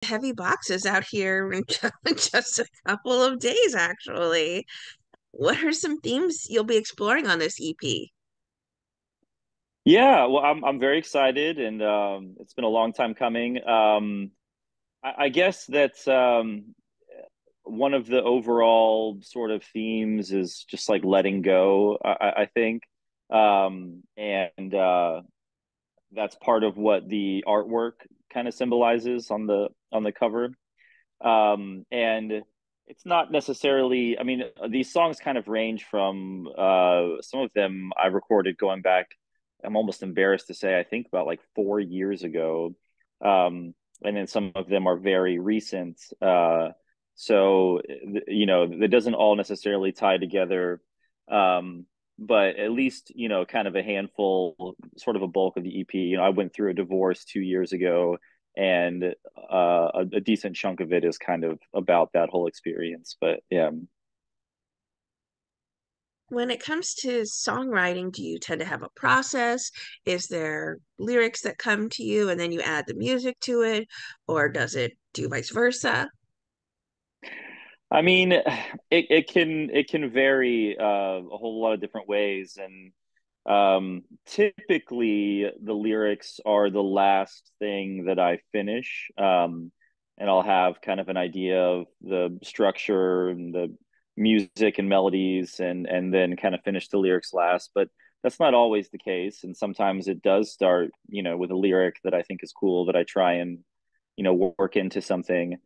heavy boxes out here in just a couple of days, actually. What are some themes you'll be exploring on this EP? Yeah, well, I'm very excited, and it's been a long time coming. I guess that's one of the overall sort of themes is just like letting go. I think, and that's part of what the artwork kind of symbolizes on the cover. And it's not necessarily. I mean, these songs kind of range from some of them I recorded going back. I'm almost embarrassed to say I think about like 4 years ago, and then some of them are very recent. So that doesn't all necessarily tie together, but at least kind of a handful, sort of a bulk of the EP. I went through a divorce 2 years ago, and a decent chunk of it is kind of about that whole experience. But yeah. When it comes to songwriting, do you tend to have a process? Is there lyrics that come to you and then you add the music to it, or does it do vice versa? I mean, it can vary a whole lot of different ways, and typically the lyrics are the last thing that I finish, and I'll have kind of an idea of the structure and the music and melodies, and then kind of finish the lyrics last. But that's not always the case, and sometimes it does start, with a lyric that I think is cool that I try and work into something.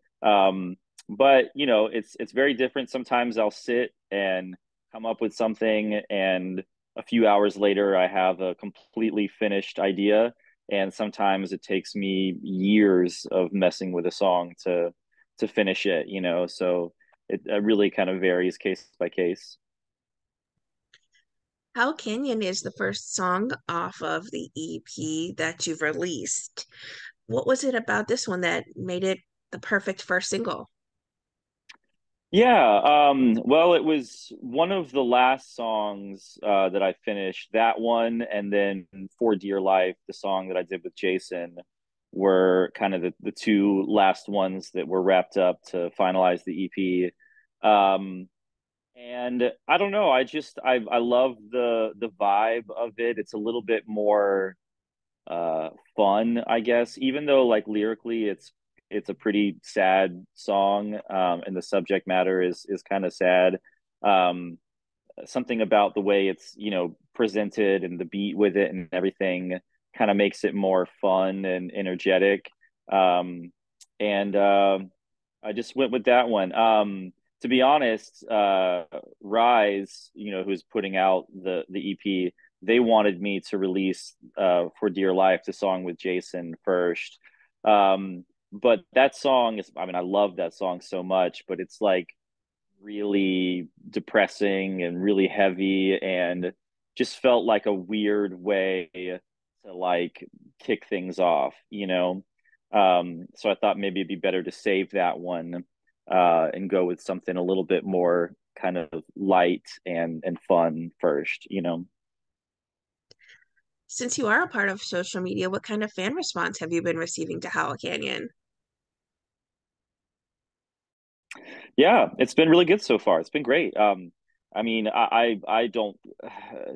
But it's very different. Sometimes I'll sit and come up with something, and a few hours later I have a completely finished idea. And sometimes it takes me years of messing with a song to finish it. So it really kind of varies case by case. How Canyon is the first song off of the EP that you've released. What was it about this one that made it the perfect first single? Yeah, well, it was one of the last songs that I finished. That one, and then For Dear Life, the song that I did with Jason, were kind of the two last ones that were wrapped up to finalize the EP. And I don't know, I love the vibe of it. It's a little bit more fun, I guess, even though like lyrically it's a pretty sad song, and the subject matter is kind of sad. um Something about the way it's presented and the beat with it and everything kind of makes it more fun and energetic. And I just went with that one. To be honest, Rise, who's putting out the EP, they wanted me to release For Dear Life, the song with Jason first. But that song is, I mean, I love that song so much, but it's like really depressing and really heavy, and just felt like a weird way to like kick things off. So I thought maybe it'd be better to save that one, and go with something a little bit more kind of light and fun first. Since you are a part of social media, what kind of fan response have you been receiving to Howl Canyon? Yeah, it's been really good so far. It's been great. I mean, I don't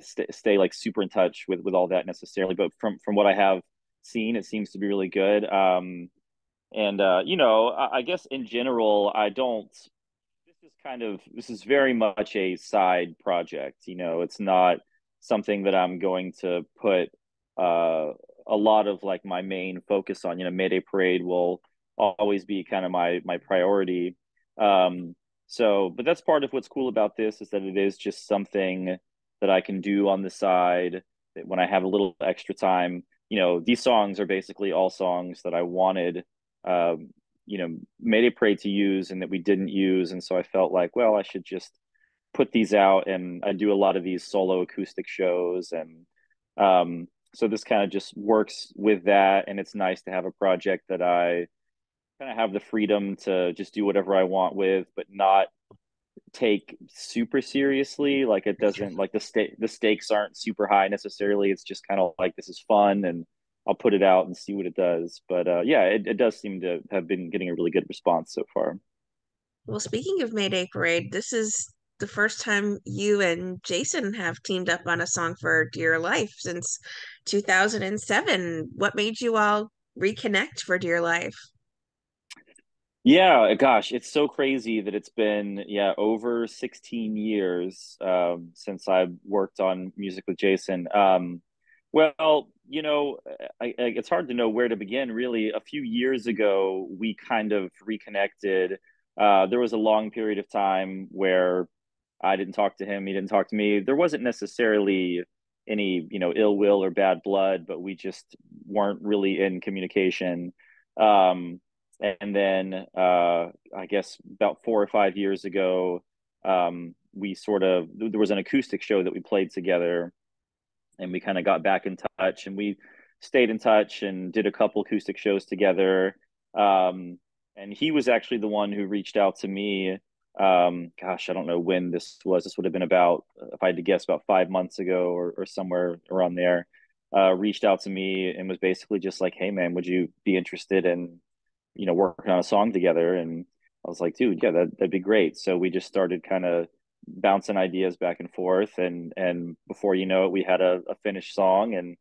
stay like super in touch with all that necessarily, but from what I have seen, it seems to be really good. And I guess in general, I don't. This is very much a side project. It's not something that I'm going to put uh a lot of like my main focus on. Mayday Parade will always be kind of my priority. But that's part of what's cool about this, is that it is just something that I can do on the side when I have a little extra time. These songs are basically all songs that I wanted um Mayday Parade to use and that we didn't use, and so I felt like, well, I should just put these out. And I do a lot of these solo acoustic shows, and so this kind of just works with that. And it's nice to have a project that I kind of have the freedom to just do whatever I want with, but not take super seriously. Like it doesn't, like the stakes aren't super high necessarily. It's just kind of like, this is fun, and I'll put it out and see what it does. But yeah, it does seem to have been getting a really good response so far. Well, speaking of Mayday Parade, this is the first time you and Jason have teamed up on a song for Dear Life since 2007. What made you all reconnect for Dear Life? Yeah, gosh, it's so crazy that it's been, yeah, over 16 years since I worked on music with Jason. Well, it's hard to know where to begin, really. A few years ago, we kind of reconnected. There was a long period of time where I didn't talk to him, he didn't talk to me. There wasn't necessarily any, ill will or bad blood, but we just weren't really in communication. Um, and then I guess about 4 or 5 years ago, we sort of there was an acoustic show that we played together, and we kind of got back in touch, and we stayed in touch and did a couple acoustic shows together. Um, and he was actually the one who reached out to me. Gosh, I don't know when this was. This would have been about, if I had to guess, about 5 months ago or somewhere around there. Reached out to me and was basically just like, "Hey, man, would you be interested in working on a song together?" And I was like, dude, yeah, that'd be great. So we just started kind of bouncing ideas back and forth, and before you know it, we had a finished song. And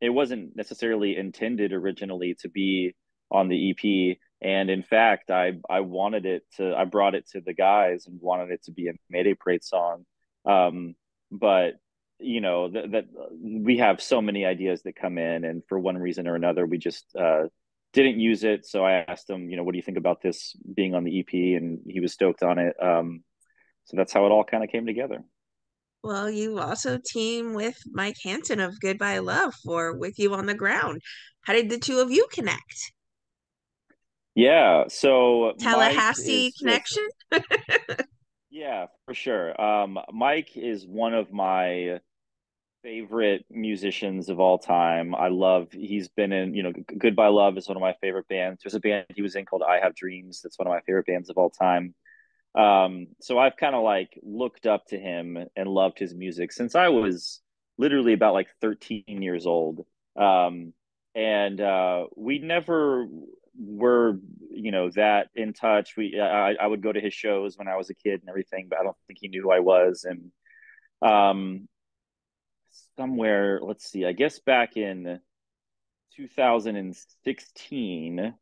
it wasn't necessarily intended originally to be on the EP. And in fact, I brought it to the guys and wanted it to be a Mayday Parade song. But that we have so many ideas that come in, and for one reason or another, we just didn't use it. So I asked him, what do you think about this being on the EP? And he was stoked on it. So that's how it all kind of came together. Well, you also team with Mike Hansen of Goodbye Love for With You on the Ground. How did the two of you connect? Yeah. So Mike Tallahassee is just, connection? yeah, for sure. Mike is one of my favorite musicians of all time. He's been in, Goodbye Love is one of my favorite bands. There's a band he was in called I Have Dreams. That's one of my favorite bands of all time. So I've kind of like looked up to him and loved his music since I was literally about like 13 years old. Um, and we never were, that in touch. I would go to his shows when I was a kid and everything, but I don't think he knew who I was. And um, somewhere, let's see, I guess back in 2016,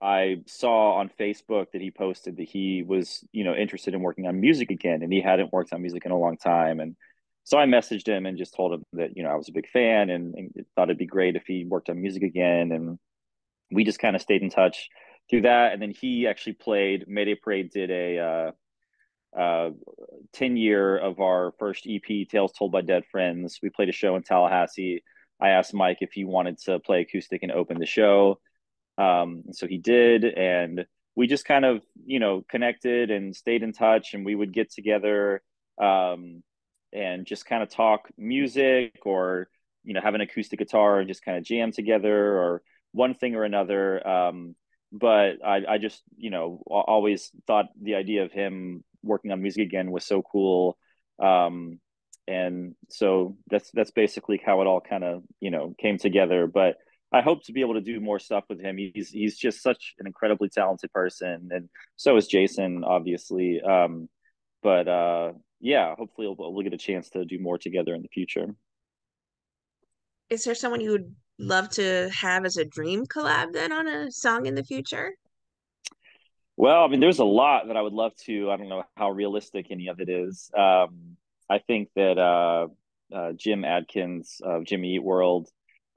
I saw on Facebook that he posted that he was, interested in working on music again, and he hadn't worked on music in a long time. And so I messaged him and just told him that, I was a big fan, and thought it'd be great if he worked on music again. And we just kind of stayed in touch through that. And then he actually played Mayday Parade did a 10 year of our first EP, Tales Told by Dead Friends. We played a show in Tallahassee. I asked Mike if he wanted to play acoustic and open the show. So he did, and we just kind of, connected and stayed in touch, and we would get together and just kind of talk music, or, have an acoustic guitar and just kind of jam together, or one thing or another. But I just, always thought the idea of him working on music again was so cool. And so that's basically how it all kind of, came together. But I hope to be able to do more stuff with him. He's just such an incredibly talented person, and so is Jason, obviously. But yeah, hopefully we'll get a chance to do more together in the future. Is there someone you would love to have as a dream collab then on a song in the future? Well, I mean, there's a lot that I would love to. I don't know how realistic any of it is. I think that Jim Adkins of Jimmy Eat World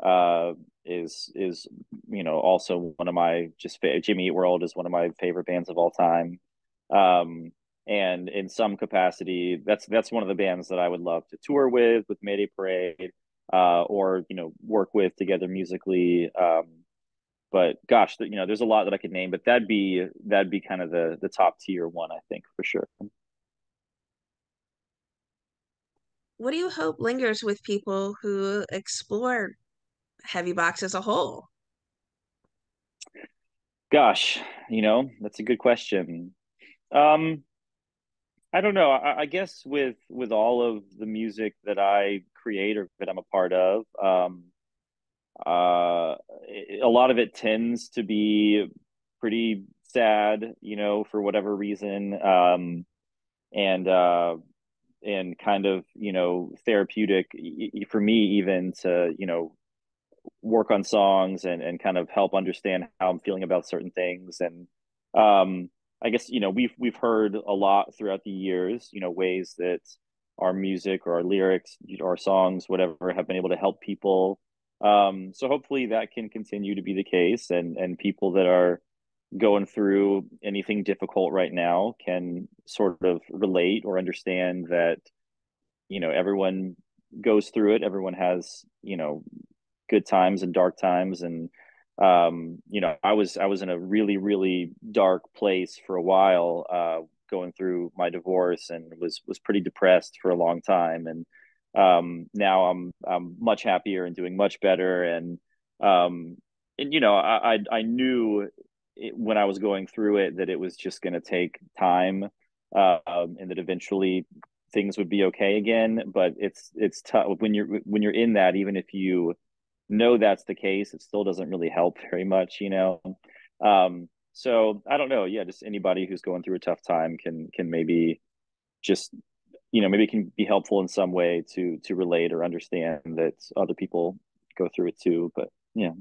uh, is also one of my Jimmy Eat World is one of my favorite bands of all time. Um, and in some capacity, that's one of the bands that I would love to tour with Mayday Parade, or work with together musically. But gosh, there's a lot that I could name, but that'd be kind of the top tier one, I think, for sure. What do you hope lingers with people who explore Heavy Box as a whole? Gosh, that's a good question. Um, I don't know. I guess with all of the music that I create or that I'm a part of. Uh, a lot of it tends to be pretty sad, for whatever reason, and and kind of therapeutic for me even to work on songs and kind of help understand how I'm feeling about certain things. And I guess we've heard a lot throughout the years, ways that our music or our lyrics, our songs, whatever, have been able to help people. So hopefully that can continue to be the case, and people that are going through anything difficult right now can sort of relate or understand that everyone goes through it. Everyone has good times and dark times. And I was in a really really dark place for a while, going through my divorce, and was pretty depressed for a long time. And now I'm much happier and doing much better. And I knew when I was going through it that it was just going to take time, and that eventually things would be okay again. But it's tough when you're in that. Even if you know that's the case, it still doesn't really help very much. So I don't know. Yeah, just anybody who's going through a tough time can maybe just maybe it can be helpful in some way to relate or understand that other people go through it too. But yeah.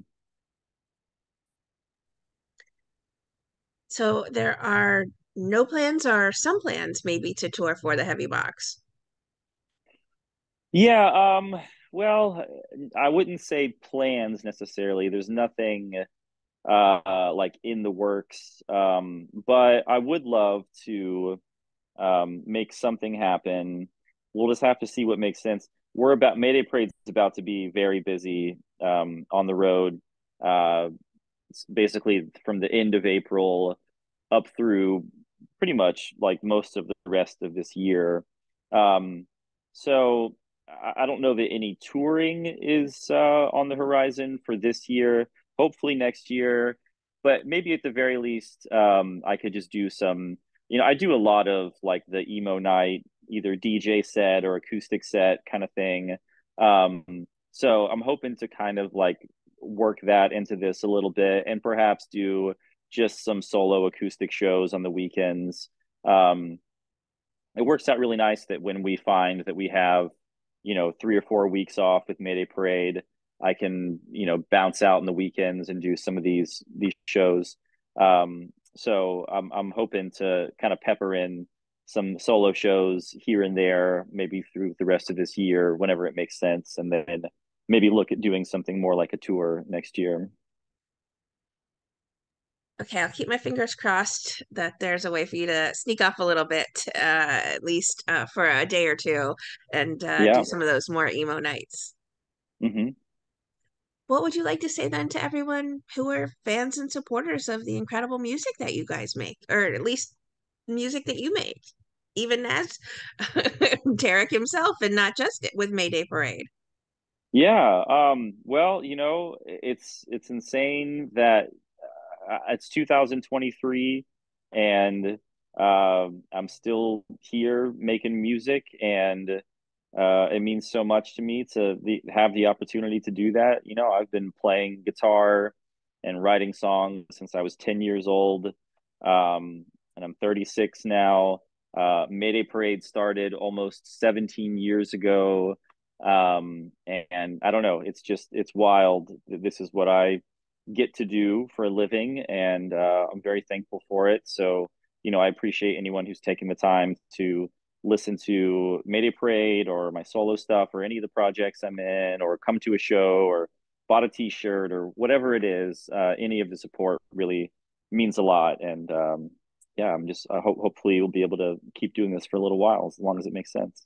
So there are no plans or some plans maybe to tour for the Heavy Box. Yeah, well, I wouldn't say plans necessarily. There's nothing like in the works. But I would love to make something happen. We'll just have to see what makes sense. We're about Mayday Parade's about to be very busy on the road. Uh, basically from the end of April up through pretty much like most of the rest of this year. Um, so I don't know that any touring is on the horizon for this year. Hopefully next year, but maybe at the very least, I could just do some. I do a lot of like the emo night, either DJ set or acoustic set kind of thing. So I'm hoping to kind of like work that into this a little bit, and perhaps do just some solo acoustic shows on the weekends. Um, it works out really nice that when we find that we have, 3 or 4 weeks off with Mayday Parade, I can, bounce out in the weekends and do some of these shows. So I'm hoping to kind of pepper in some solo shows here and there, maybe through the rest of this year, whenever it makes sense, and then maybe look at doing something more like a tour next year. Okay, I'll keep my fingers crossed that there's a way for you to sneak off a little bit, at least for a day or two, and do Yeah. some of those more emo nights. Hmm. What would you like to say then to everyone who are fans and supporters of the incredible music that you guys make, or at least music that you make, even as Derek himself, and not just with Mayday Parade? Yeah. Well, it's insane that it's 2023, and I'm still here making music, and it means so much to me to have the opportunity to do that. I've been playing guitar and writing songs since I was 10 years old, and I'm 36 now. Mayday Parade started almost 17 years ago. And I don't know, it's wild. This is what I get to do for a living, and I'm very thankful for it. So, I appreciate anyone who's taking the time to listen to Mayday Parade or my solo stuff or any of the projects I'm in, or come to a show or bought a t-shirt or whatever it is. Any of the support really means a lot. And yeah, I'm just, hopefully we'll be able to keep doing this for a little while, as long as it makes sense.